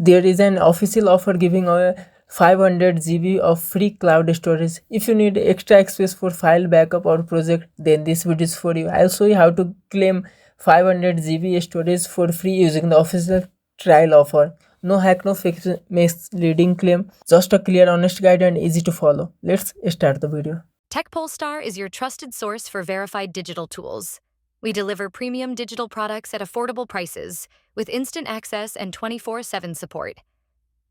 There is an official offer giving away 500 GB of free cloud storage. If you need extra space for file backup or project, then this video is for you. I'll show you how to claim 500 GB storage for free using the official trial offer. No hack, no fake misleading claim, just a clear, honest guide and easy to follow. Let's start the video. TechPolestar is your trusted source for verified digital tools. We deliver premium digital products at affordable prices with instant access and 24/7 support.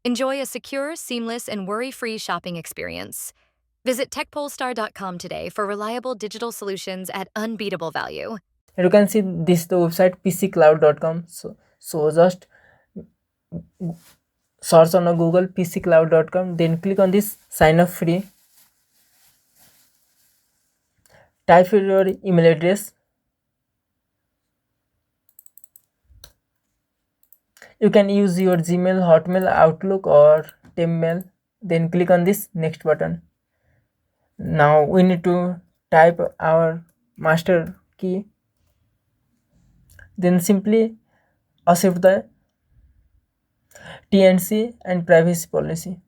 Enjoy a secure, seamless, and worry-free shopping experience. Visit techpolestar.com today for reliable digital solutions at unbeatable value. Here you can see this is the website pccloud.com. So just search on Google pccloud.com, then click on this sign up free. Type your email address. You can use your Gmail, Hotmail, Outlook or Tempmail. Then click on this next button. Now we need to type our master key. Then simply accept the TNC and privacy policy.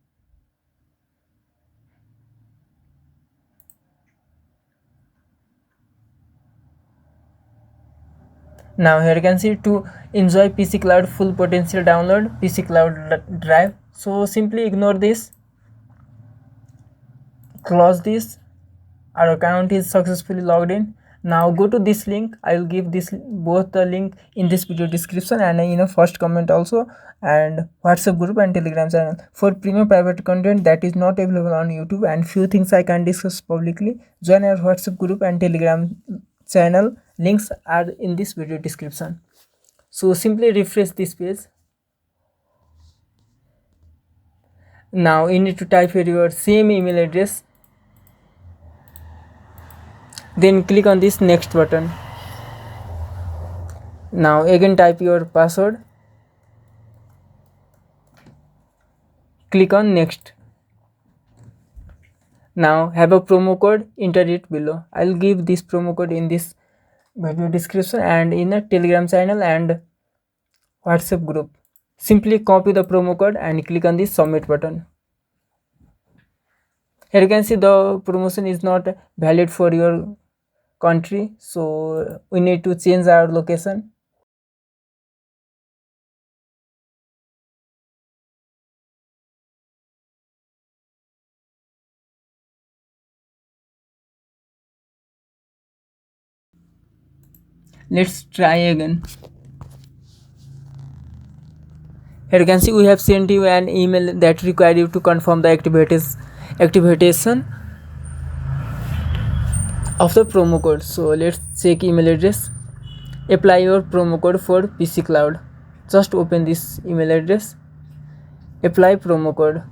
Now here you can see to enjoy PC Cloud full potential download PC Cloud Drive. So simply ignore this, close this. Our account is successfully logged in. Now go to this link. I will give this both the link in this video description and in a first comment also, and WhatsApp group and Telegram channel for premium private content that is not available on YouTube, and few things I can discuss publicly. Join our WhatsApp group and Telegram channel. Links are in this video description. So simply refresh this page. Now you need to type here your same email address. Then click on this next button. Now again type your password. Click on next. Now have a promo code, enter it below. I'll give this promo code in this video description and in a Telegram channel and WhatsApp group. Simply copy the promo code and click on this submit button. Here you can see the promotion is not valid for your country, so we need to change our location. Let's try again. Here you can see we have sent you an email that requires you to confirm the activation of the promo code. So let's check email address. Apply your promo code for PC Cloud. Just open this email address. Apply promo code.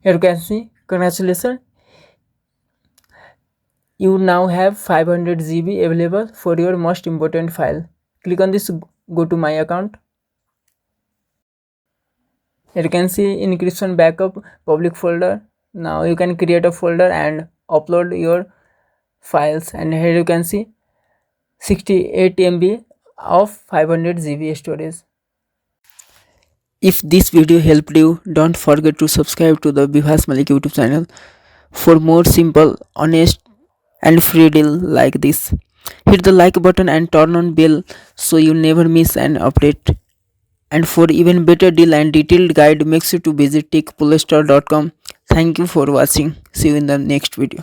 Here you can see, congratulations, you now have 500 GB available for your most important file. Click on this, go to my account. Here you can see encryption backup public folder. Now you can create a folder and upload your files, and here you can see 68 MB of 500 GB storage. If this video helped you, don't forget to subscribe to the 𝐓𝐰𝐢𝐭𝐴 YouTube channel for more simple, honest and free deal like this. Hit the like button and turn on bell so you never miss an update. And for even better deal and detailed guide, make sure to visit techpolestar.com. Thank you for watching. See you in the next video.